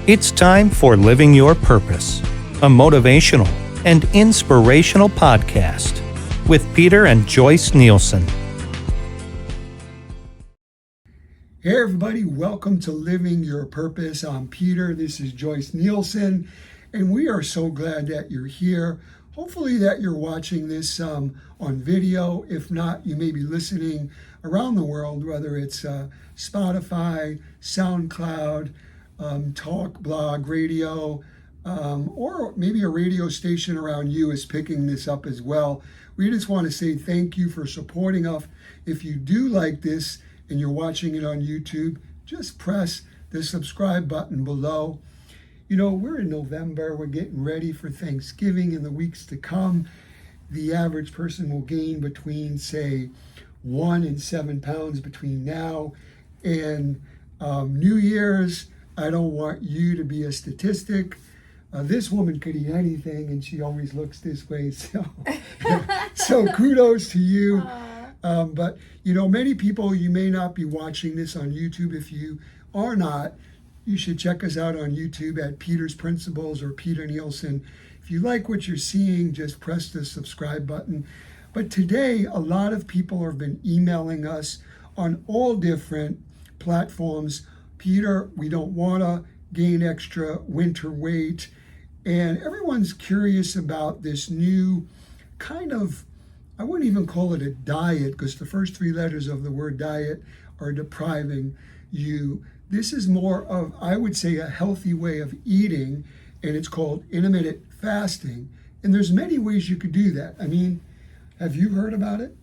It's time for Living Your Purpose, a motivational and inspirational podcast with Peter and Joyce Nielsen. Hey everybody, welcome to Living Your Purpose. I'm Peter, this is Joyce Nielsen, and we are so glad that you're here. Hopefully that you're watching this on video. If not, you may be listening around the world, whether it's Spotify, SoundCloud, talk, blog, radio, or maybe a radio station around you is picking this up as well. We just want to say thank you for supporting us. If you do like this and you're watching it on YouTube, just press the subscribe button below. You know, we're in November, we're getting ready for Thanksgiving in the weeks to come. The average person will gain between, say, 1 and 7 pounds between now and New Year's. I don't want you to be a statistic. This woman could eat anything and she always looks this way. So kudos to you. But, you know, many people, you may not be watching this on YouTube. If you are not, you should check us out on YouTube at Peter's Principles or Peter Nielsen. If you like what you're seeing, just press the subscribe button. But today, a lot of people have been emailing us on all different platforms. Peter, we don't want to gain extra winter weight. And everyone's curious about this new kind of, I wouldn't even call it a diet because the first 3 letters of the word diet are depriving you. This is more of, I would say, a healthy way of eating, and it's called intermittent fasting. And there's many ways you could do that. I mean, have you heard about it?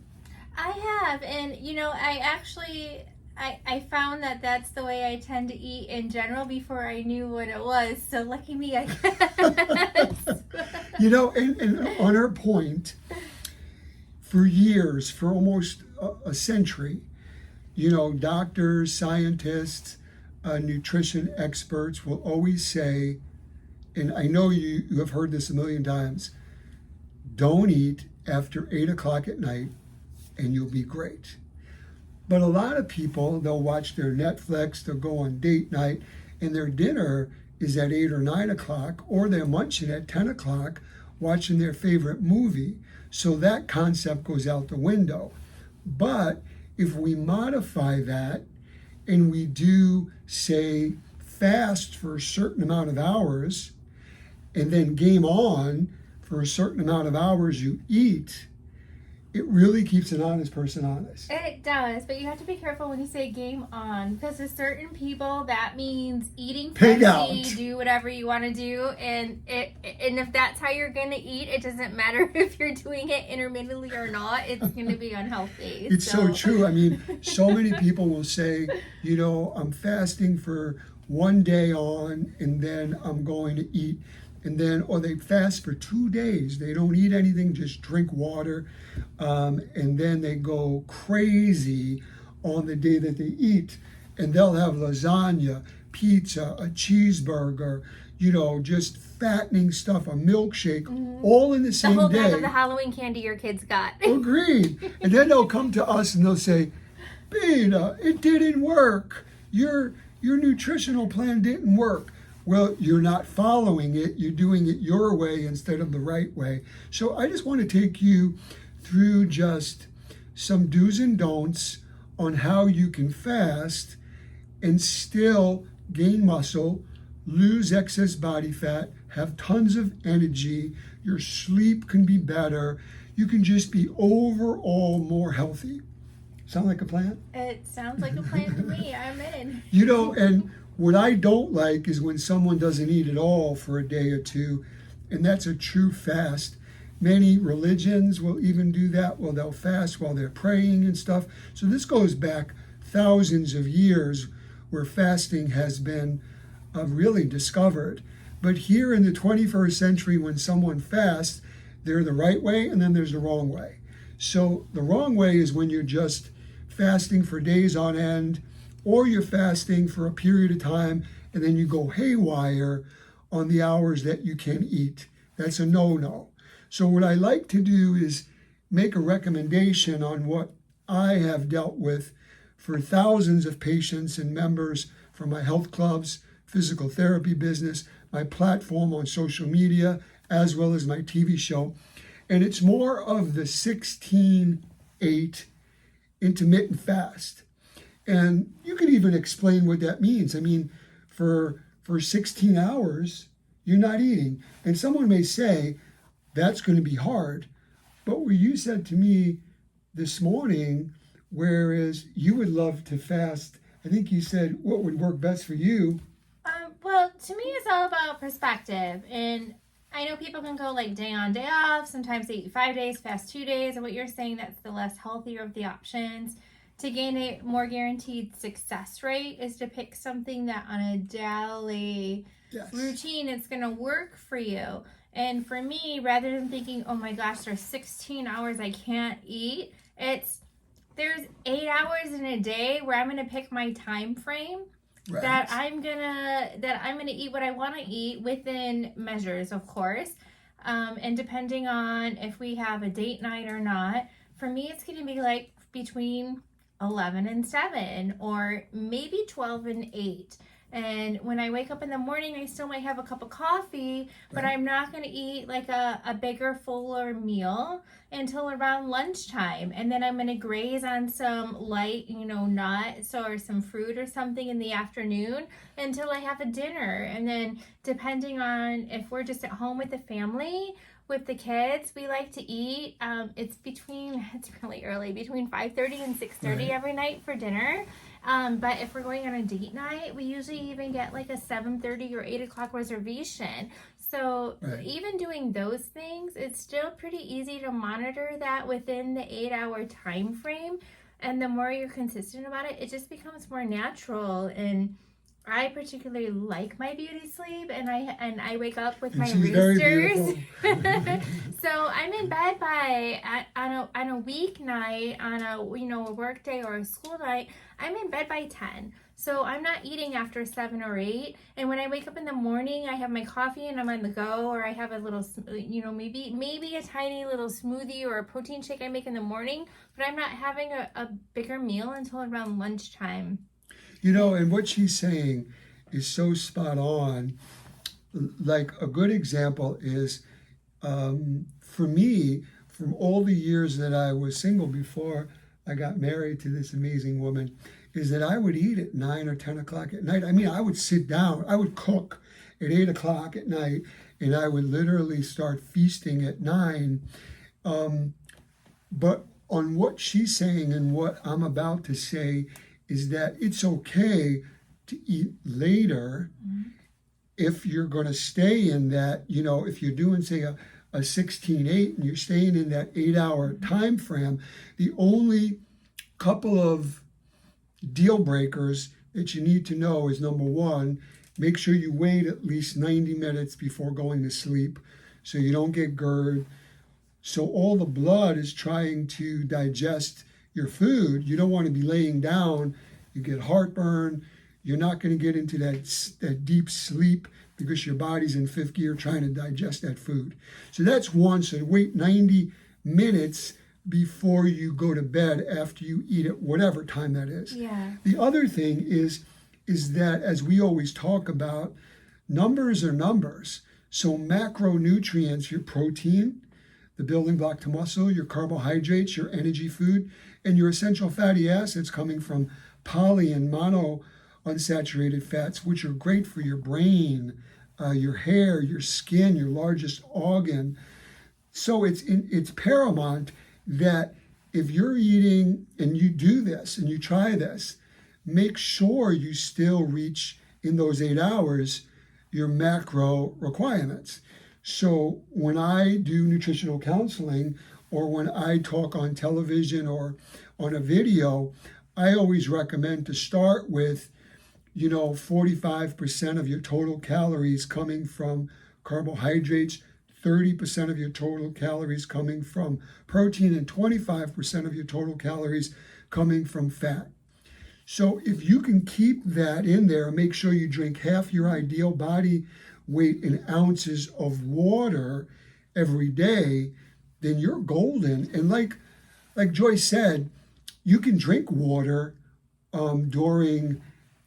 I have, and you know, I found that that's the way I tend to eat in general before I knew what it was. So lucky me, I guess. You know, and on her point, for years, for almost a century, you know, doctors, scientists, nutrition experts will always say, and I know you have heard this a million times, don't eat after 8 o'clock at night and you'll be great. But a lot of people, they'll watch their Netflix, they'll go on date night, and their dinner is at 8 or 9 o'clock, or they're munching at 10 o'clock watching their favorite movie. So that concept goes out the window. But if we modify that and we do, say, fast for a certain amount of hours, and then game on for a certain amount of hours you eat, it really keeps an honest person honest. It does, but you have to be careful when you say game on, because to certain people that means eating plenty, do whatever you want to do, and if that's how you're going to eat, it doesn't matter if you're doing it intermittently or not, it's going to be unhealthy. It's so true. I mean, so many people will say, you know, I'm fasting for 1 day on, and then I'm going to eat. And then, or they fast for 2 days. They don't eat anything, just drink water. And then they go crazy on the day that they eat. And they'll have lasagna, pizza, a cheeseburger, you know, just fattening stuff, a milkshake, all in the same day. The whole bag of the Halloween candy your kids got. Agreed. And then they'll come to us and they'll say, Beta, it didn't work. Your nutritional plan didn't work. Well, you're not following it. You're doing it your way instead of the right way. So I just want to take you through just some do's and don'ts on how you can fast and still gain muscle, lose excess body fat, have tons of energy. Your sleep can be better. You can just be overall more healthy. Sound like a plan? It sounds like a plan to me. I'm in. You know, and what I don't like is when someone doesn't eat at all for a day or two, and that's a true fast. Many religions will even do that. Well, they'll fast while they're praying and stuff. So this goes back thousands of years where fasting has been really discovered. But here in the 21st century, when someone fasts, there's the right way and then there's the wrong way. So the wrong way is when you're just fasting for days on end, or you're fasting for a period of time and then you go haywire on the hours that you can eat. That's a no-no. So what I like to do is make a recommendation on what I have dealt with for thousands of patients and members from my health clubs, physical therapy business, my platform on social media, as well as my TV show. And it's more of the 16-8 intermittent fast. And you can even explain what that means. I mean, for 16 hours, you're not eating. And someone may say, that's going to be hard. But what you said to me this morning, whereas you would love to fast, I think you said what would work best for you. Well, to me, it's all about perspective. And I know people can go like day on, day off. Sometimes they eat 5 days, fast 2 days. And what you're saying, that's the less healthier of the options. To gain a more guaranteed success rate is to pick something that on a daily routine, it's going to work for you. And for me, rather than thinking, oh my gosh, there's 16 hours I can't eat, there's 8 hours in a day where I'm going to pick my time frame that I'm gonna eat what I want to eat within measures, of course. And depending on if we have a date night or not, for me, it's going to be like between 11 and 7 or maybe 12 and 8. And when I wake up in the morning, I still might have a cup of coffee, but I'm not going to eat like a bigger, fuller meal until around lunchtime. And then I'm going to graze on some light, nuts or some fruit or something in the afternoon until I have a dinner. And then depending on if we're just at home with the family, with the kids, we like to eat. It's really early, between 5:30 and 6:30 every night for dinner. But if we're going on a date night, we usually even get like a 7:30 or 8 o'clock reservation. So even doing those things, it's still pretty easy to monitor that within the 8-hour time frame. And the more you're consistent about it, it just becomes more natural. And I particularly like my beauty sleep, and I wake up with my roosters. So I'm in bed on a weeknight, on a work day or a school night. I'm in bed by 10. So I'm not eating after 7 or 8. And when I wake up in the morning, I have my coffee and I'm on the go, or I have a little, maybe a tiny little smoothie or a protein shake I make in the morning. But I'm not having a bigger meal until around lunchtime. And what she's saying is so spot on. Like a good example is, for me, from all the years that I was single before I got married to this amazing woman, is that I would eat at 9 or 10 o'clock at night. I mean, I would sit down, I would cook at 8 o'clock at night, and I would literally start feasting at 9. But on what she's saying and what I'm about to say is that it's okay to eat later if you're going to stay in that, if you're doing, say, a 16-8 and you're staying in that 8-hour time frame. The only couple of deal breakers that you need to know is, number one, make sure you wait at least 90 minutes before going to sleep so you don't get GERD. So all the blood is trying to digest your food. You don't want to be laying down. You get heartburn. You're not going to get into that deep sleep because your body's in fifth gear trying to digest that food. So that's one. So wait 90 minutes before you go to bed after you eat at whatever time that is. Yeah. The other thing is that, as we always talk about, numbers are numbers. So macronutrients, your protein, the building block to muscle, your carbohydrates, your energy food, and your essential fatty acids coming from poly and mono unsaturated fats, which are great for your brain, your hair, your skin, your largest organ. So it's paramount that if you're eating and you do this and you try this, make sure you still reach in those 8 hours your macro requirements. So when I do nutritional counseling, or when I talk on television or on a video, I always recommend to start with, 45% of your total calories coming from carbohydrates, 30% of your total calories coming from protein, and 25% of your total calories coming from fat. So if you can keep that in there and make sure you drink half your ideal body weight in ounces of water every day, then you're golden. And like Joyce said, you can drink water during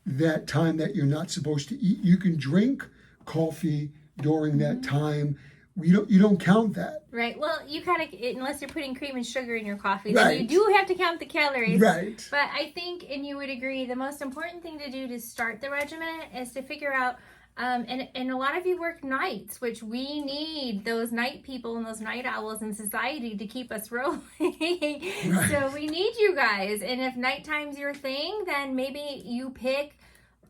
that time that you're not supposed to eat. You can drink coffee during that time. You don't count that. Right. Well, you kind of, unless you're putting cream and sugar in your coffee, Right. then you do have to count the calories. Right. But I think, and you would agree, the most important thing to do to start the regimen is to figure out, and a lot of you work nights, which we need those night people and those night owls in society to keep us rolling. Right. So we need you guys. And if nighttime's your thing, then maybe you pick,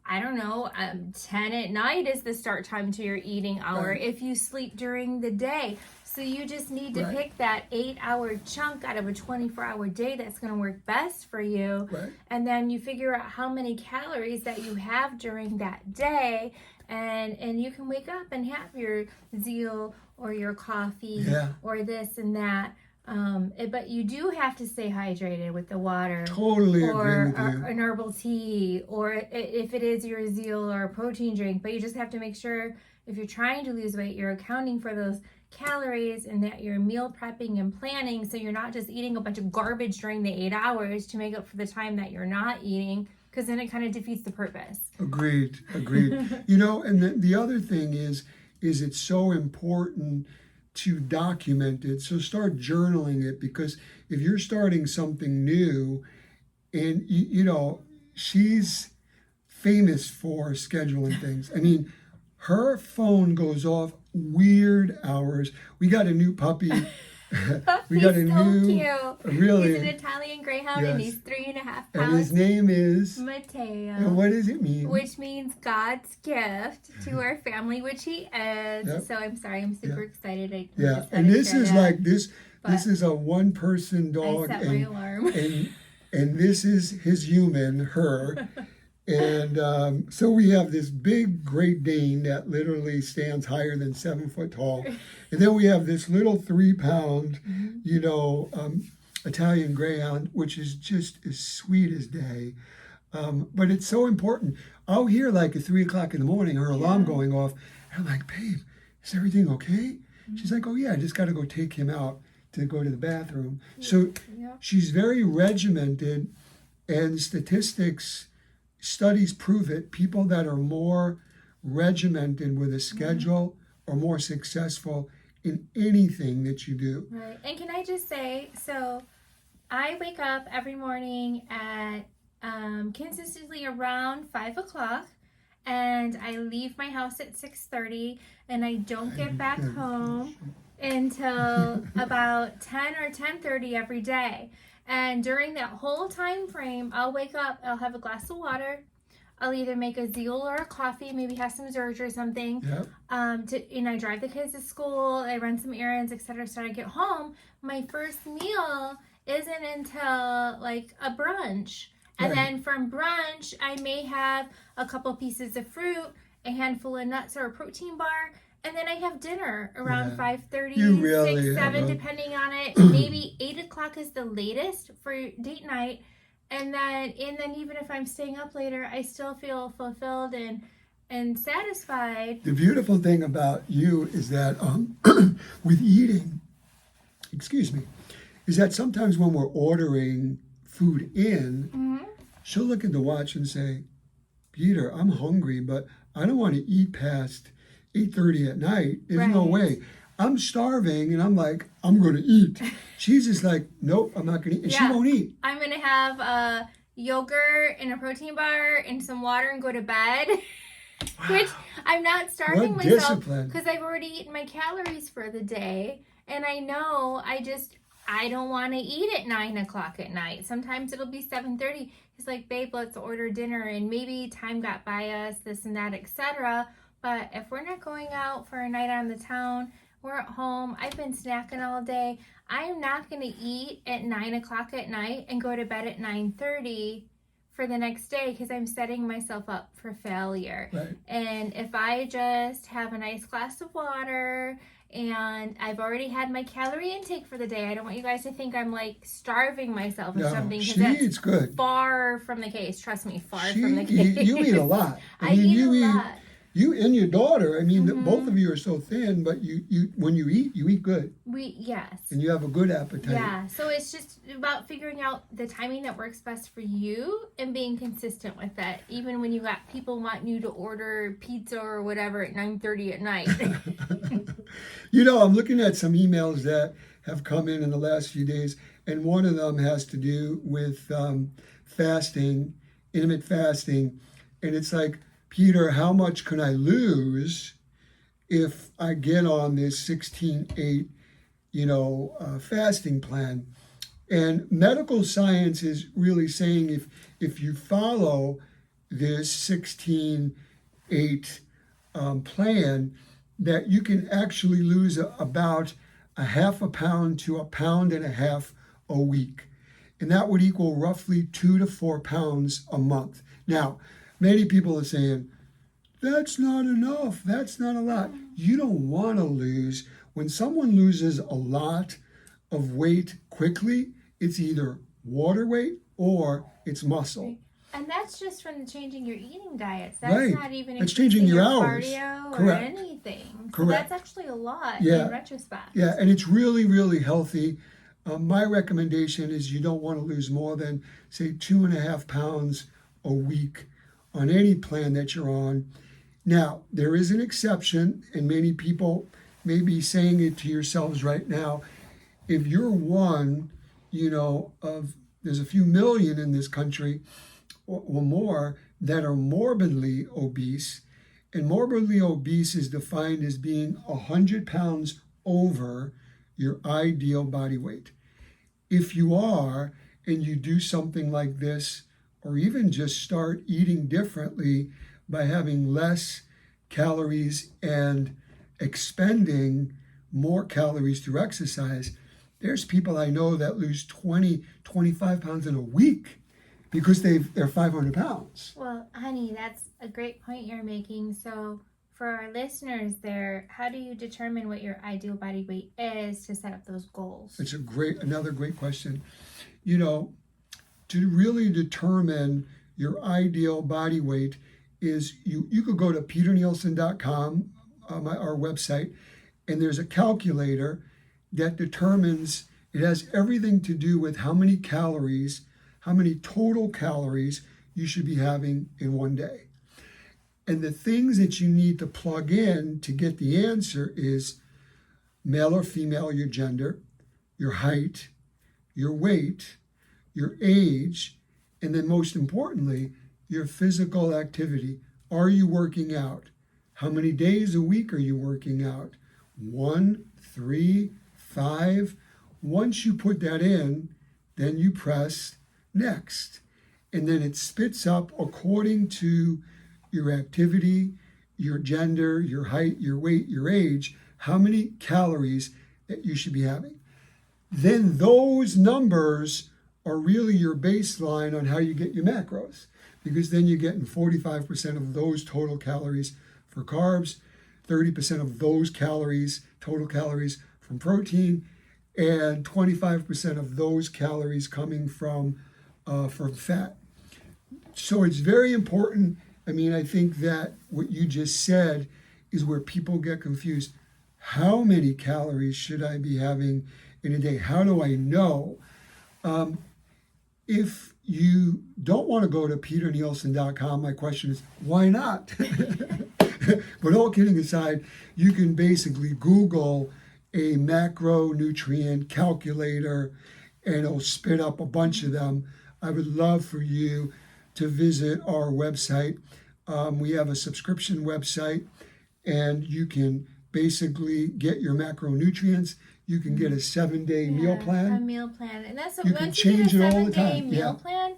I don't know, 10 at night is the start time to your eating hour. Right. If you sleep during the day. So you just need to pick that 8-hour chunk out of a 24-hour day that's going to work best for you. Right. And then you figure out how many calories that you have during that day. And you can wake up and have your zeal or your coffee or this and that. But you do have to stay hydrated with the water. Totally agree with you. An herbal tea, or if it is your zeal or a protein drink. But you just have to make sure if you're trying to lose weight, you're accounting for those calories and that you're meal prepping and planning, so you're not just eating a bunch of garbage during the 8 hours to make up for the time that you're not eating, because then it kind of defeats the purpose. Agreed. And the other thing is it's so important to document it. So start journaling it, because if you're starting something new, and she's famous for scheduling things. I mean, her phone goes off weird hours. We got a new puppy. We got a new, cute. Really. He's an Italian Greyhound, and he's 3.5 pounds. And his name is Matteo. And what does it mean? Which means God's gift to our family, which he is. Yep. So I'm sorry, I'm super excited. And this is like this. This is a one-person dog, I set my alarm. and this is his human, her. And so we have this big Great Dane that literally stands higher than 7 foot tall. And then we have this little 3-pound, Italian Greyhound, which is just as sweet as day. But it's so important. I'll hear like at 3 o'clock in the morning, her alarm going off. And I'm like, babe, is everything okay? She's like, oh yeah, I just got to go take him out to go to the bathroom. So she's very regimented, and studies prove it. People that are more regimented with a schedule are more successful in anything that you do. Right. And can I just say, so I wake up every morning at consistently around 5 o'clock, and I leave my house at 6:30, and I don't get back home until about 10 or 10:30 every day. And during that whole time frame, I'll wake up, I'll have a glass of water, I'll either make a zeal or a coffee, maybe have some Zerge or something. And I drive the kids to school, I run some errands, etc. So I get home, my first meal isn't until like a brunch. And then from brunch, I may have a couple pieces of fruit, a handful of nuts, or a protein bar. And then I have dinner around 5:30, 6, 7, depending on it. Maybe 8 o'clock is the latest for date night. And then even if I'm staying up later, I still feel fulfilled and satisfied. The beautiful thing about you is that with eating, is that sometimes when we're ordering food in, she'll look at the watch and say, Peter, I'm hungry, but I don't want to eat past 8:30 at night. There's no way. I'm starving, and I'm like, I'm going to eat. She's just like, nope, I'm not going to eat. And she won't eat. I'm going to have a yogurt and a protein bar and some water and go to bed. Which I'm not starving myself because I've already eaten my calories for the day. And I know I don't want to eat at 9 o'clock at night. Sometimes it'll be 7:30. He's like, babe, let's order dinner. And maybe time got by us, this and that, etc. But if we're not going out for a night on the town, we're at home, I've been snacking all day, I'm not going to eat at 9 o'clock at night and go to bed at 9:30 for the next day, because I'm setting myself up for failure. And if I just have a nice glass of water and I've already had my calorie intake for the day, I don't want you guys to think I'm like starving myself or something, because that's eats good. Far from the case. Trust me, far from the case. You eat a lot. I eat a lot. You and your daughter, I mean, both of you are so thin, but you when you eat good. Yes. And you have a good appetite. Yeah, so it's just about figuring out the timing that works best for you and being consistent with it. Even when you got people wanting you to order pizza or whatever at 9:30 at night. I'm looking at some emails that have come in the last few days, and one of them has to do with fasting, intermittent fasting, and it's like, Peter, how much can I lose if I get on this 16-8, fasting plan? And medical science is really saying if you follow this 16-8 plan, that you can actually lose about a half a pound to 1.5 pounds a week. And that would equal roughly 2 to 4 pounds a month. Now, many people are saying, that's not enough. That's not a lot. You don't want to lose. When someone loses a lot of weight quickly, it's either water weight or it's muscle. And that's just from changing your eating diets. That's not even it's changing your hours. Cardio Correct. Or anything. Correct. So that's actually a lot in retrospect. Yeah, and it's really, really healthy. My recommendation is you don't want to lose more than, say, 2.5 pounds a week on any plan that you're on. Now, there is an exception, and many people may be saying it to yourselves right now. If you're one, there's a few million in this country or more that are morbidly obese, and morbidly obese is defined as being 100 pounds over your ideal body weight. If you are, and you do something like this, or even just start eating differently by having less calories and expending more calories through exercise, there's people I know that lose 20, 25 pounds in a week because they're 500 pounds. Well, honey, that's a great point you're making. So for our listeners there, how do you determine what your ideal body weight is to set up those goals? It's another great question. To really determine your ideal body weight is you could go to peternielsen.com, our website, and there's a calculator that determines, it has everything to do with how many total calories you should be having in one day. And the things that you need to plug in to get the answer is male or female, your gender, your height, your weight, your age, and then most importantly, your physical activity. Are you working out? How many days a week are you working out? 1, 3, 5. Once you put that in, then you press next. And then it spits up according to your activity, your gender, your height, your weight, your age, how many calories that you should be having. Then those numbers are really your baseline on how you get your macros, because then you're getting 45% of those total calories for carbs, 30% of those total calories from protein, and 25% of those calories coming from fat. So it's very important. I mean, I think that what you just said is where people get confused. How many calories should I be having in a day? How do I know? If you don't want to go to peternielsen.com, my question is, why not? But all kidding aside, you can basically Google a macronutrient calculator and it'll spit up a bunch of them. I would love for you to visit our website. We have a subscription website, and you can basically get your macronutrients. You can get a 7-day meal plan. A meal plan. And that's you can change it all the time. Meal plan,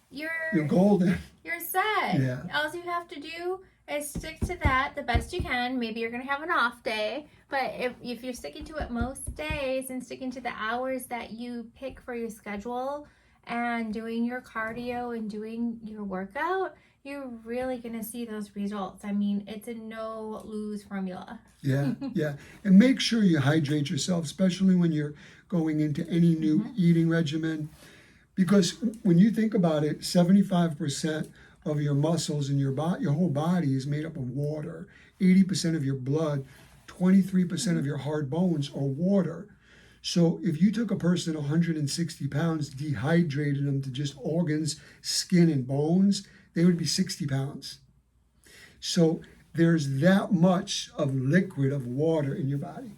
you're golden. You're set. Yeah. All you have to do is stick to that the best you can. Maybe you're going to have an off day, but if you're sticking to it most days and sticking to the hours that you pick for your schedule and doing your cardio and doing your workout, you're really going to see those results. I mean, it's a no-lose formula. Yeah. And make sure you hydrate yourself, especially when you're going into any new eating regimen. Because when you think about it, 75% of your muscles and your whole body is made up of water. 80% of your blood, 23% of your hard bones are water. So if you took a person 160 pounds, dehydrated them to just organs, skin, and bones, they would be 60 pounds. So there's that much of liquid, of water in your body.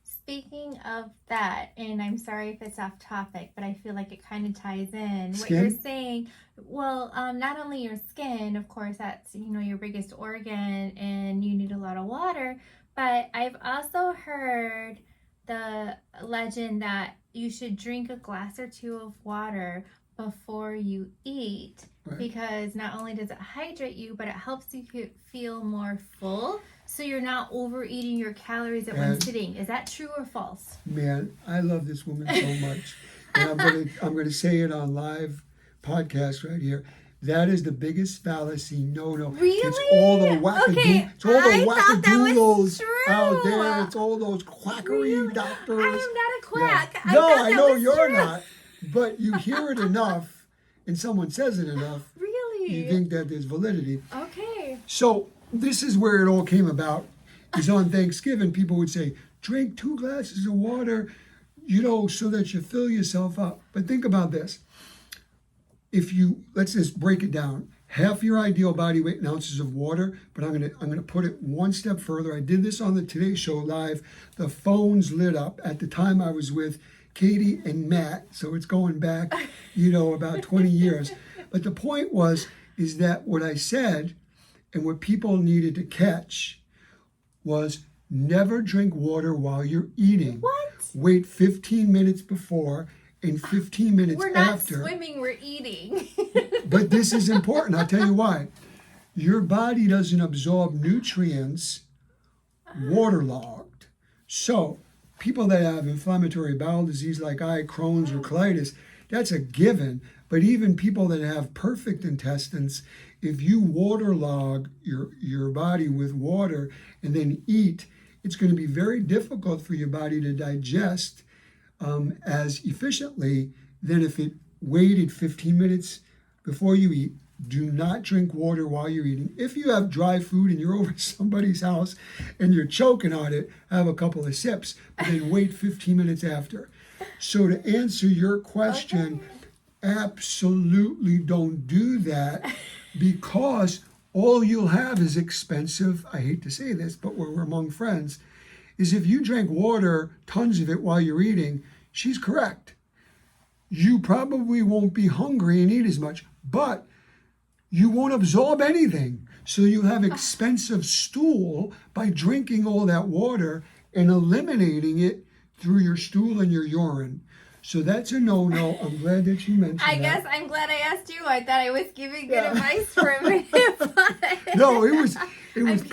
Speaking of that, and I'm sorry if it's off topic, but I feel like it kind of ties in. Skin? What you're saying, well, not only your skin, of course, that's, your biggest organ and you need a lot of water, but I've also heard the legend that you should drink a glass or two of water before you eat, right, because not only does it hydrate you, but it helps you feel more full, so you're not overeating your calories at one sitting. Is that true or false? Man, I love this woman so much. And I'm gonna say it on live podcast right here. That is the biggest fallacy. No. Really? It's all the wackadoodles out there. It's all those quackery really? doctors. I am not a quack. Yeah. No, I know you're not. But you hear it enough, and someone says it enough. Really? You think that there's validity. Okay. So this is where it all came about. Is on Thanksgiving, people would say, drink 2 glasses of water, so that you fill yourself up. But think about this. Let's just break it down. Half your ideal body weight in ounces of water, but I'm gonna put it one step further. I did this on the Today Show live. The phones lit up. At the time I was with Katie and Matt, so it's going back, about 20 years. But the point is that what I said and what people needed to catch was never drink water while you're eating. What? Wait 15 minutes before and 15 minutes after. We're not after. swimming, we're eating. But this is important. I'll tell you why. Your body doesn't absorb nutrients waterlogged. So people that have inflammatory bowel disease like Crohn's or colitis, that's a given. But even people that have perfect intestines, if you waterlog your body with water and then eat, it's going to be very difficult for your body to digest as efficiently than if it waited 15 minutes before you eat. Do not drink water while you're eating. If you have dry food and you're over at somebody's house and you're choking on it, have a couple of sips, but then wait 15 minutes after. So to answer your question, absolutely don't do that, because all you'll have is expensive, I hate to say this, but we're among friends, is if you drink water, tons of it while you're eating, she's correct. You probably won't be hungry and eat as much, but you won't absorb anything. So you have expensive stool by drinking all that water and eliminating it through your stool and your urine. So that's a no-no. I'm glad that you mentioned that. I guess I'm glad I asked you. I thought I was giving good advice for a minute. No, it was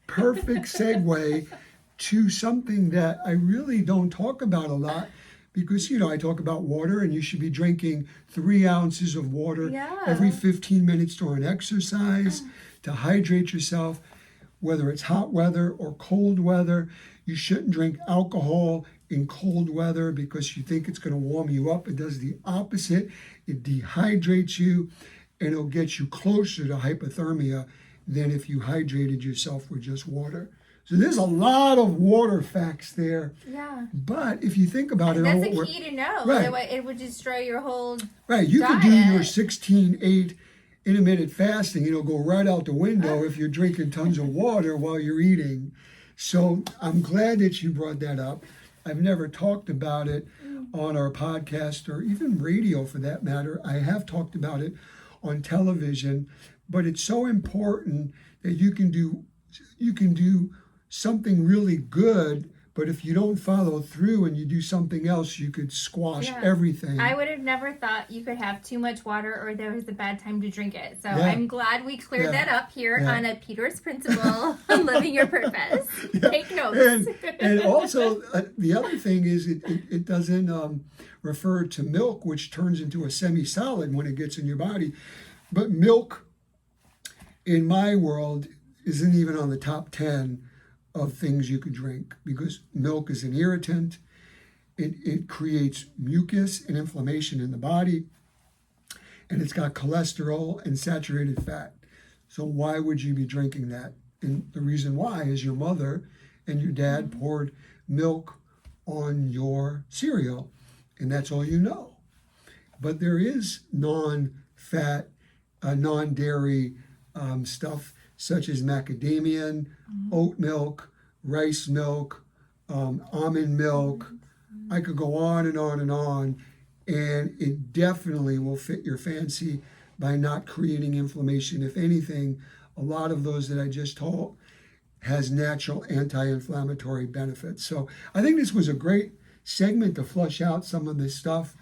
perfect segue to something that I really don't talk about a lot, because, I talk about water, and you should be drinking 3 ounces of water every 15 minutes during exercise to hydrate yourself, whether it's hot weather or cold weather. You shouldn't drink alcohol in cold weather because you think it's going to warm you up. It does the opposite. It dehydrates you, and it'll get you closer to hypothermia than if you hydrated yourself with just water. So there's a lot of water facts there. Yeah. But if you think about it, that's a key to know. Right. It would destroy your whole right. You diet. could do your 16-8 intermittent fasting, go right out the window if you're drinking tons of water while you're eating. So I'm glad that you brought that up. I've never talked about it on our podcast or even radio for that matter. I have talked about it on television, but it's so important that you can do something really good, but if you don't follow through and you do something else, you could squash everything. I would have never thought you could have too much water or there was a bad time to drink it. So I'm glad we cleared that up here on a Peter's Principle, Living Your Purpose. Take notes. And also, the other thing is it doesn't refer to milk, which turns into a semi-solid when it gets in your body. But milk, in my world, isn't even on the top 10 of things you could drink, because milk is an irritant. It creates mucus and inflammation in the body. and it's got cholesterol and saturated fat. So why would you be drinking that? And the reason why is your mother and your dad poured milk on your cereal, and that's all you know. But there is non-fat, non-dairy stuff such as macadamia, oat milk, rice milk, almond milk. I could go on and on and on, and it definitely will fit your fancy by not creating inflammation. If anything, a lot of those that I just told has natural anti-inflammatory benefits. So I think this was a great segment to flush out some of this stuff.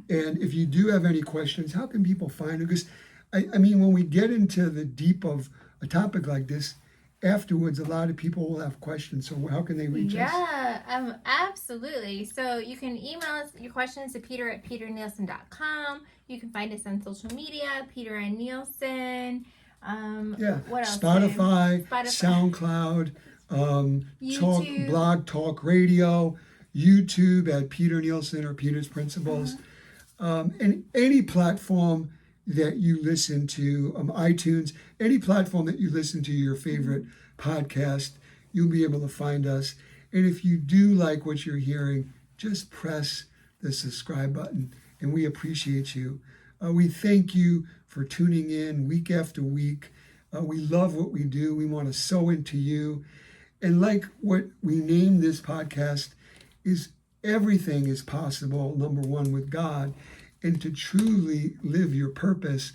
And if you do have any questions, how can people find it? Because I mean, when we get into the deep of a topic like this, afterwards, a lot of people will have questions. So how can they reach us? Yeah, absolutely. So you can email us your questions to peter@peternielsen.com. You can find us on social media, Peter and Nielsen. What else? Spotify, SoundCloud, YouTube. Blog Talk Radio, YouTube at Peter Nielsen or Peter's Principles, and any platform that you listen to, iTunes, any platform that you listen to your favorite podcast, you'll be able to find us. And if you do like what you're hearing, just press the subscribe button, and we appreciate you. We thank you for tuning in week after week. We love what we do. We want to sow into you. And like what we named this podcast is everything is possible, number one, with God. And to truly live your purpose,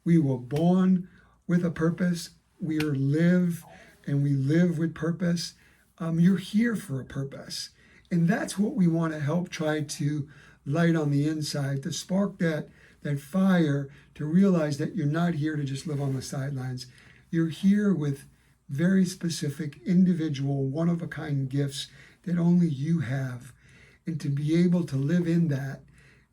we were born with a purpose. We live with purpose. You're here for a purpose. And that's what we want to help try to light on the inside, to spark that fire, to realize that you're not here to just live on the sidelines. You're here with very specific, individual, one-of-a-kind gifts that only you have. And to be able to live in that,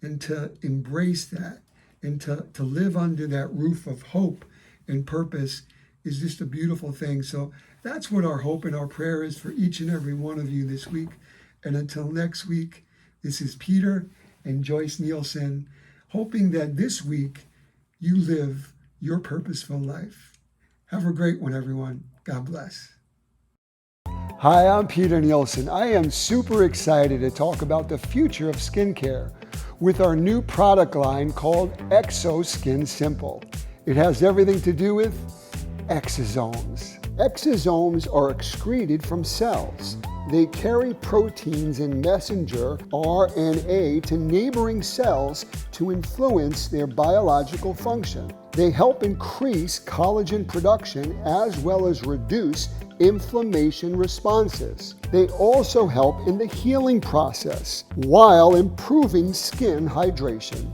and to embrace that, and to live under that roof of hope and purpose is just a beautiful thing. So that's what our hope and our prayer is for each and every one of you this week. And until next week, this is Peter and Joyce Nielsen, hoping that this week you live your purposeful life. Have a great one, everyone. God bless. Hi, I'm Peter Nielsen. I am super excited to talk about the future of skincare with our new product line called Exo Skin Simple. It has everything to do with exosomes. Exosomes are excreted from cells. They carry proteins and messenger RNA to neighboring cells to influence their biological function. They help increase collagen production as well as reduce inflammation responses. They also help in the healing process while improving skin hydration.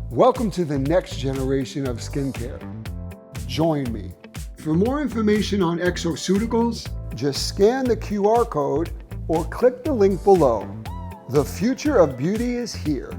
Welcome to the next generation of skincare. Join me. For more information on exoceuticals, just scan the QR code or click the link below. The future of beauty is here.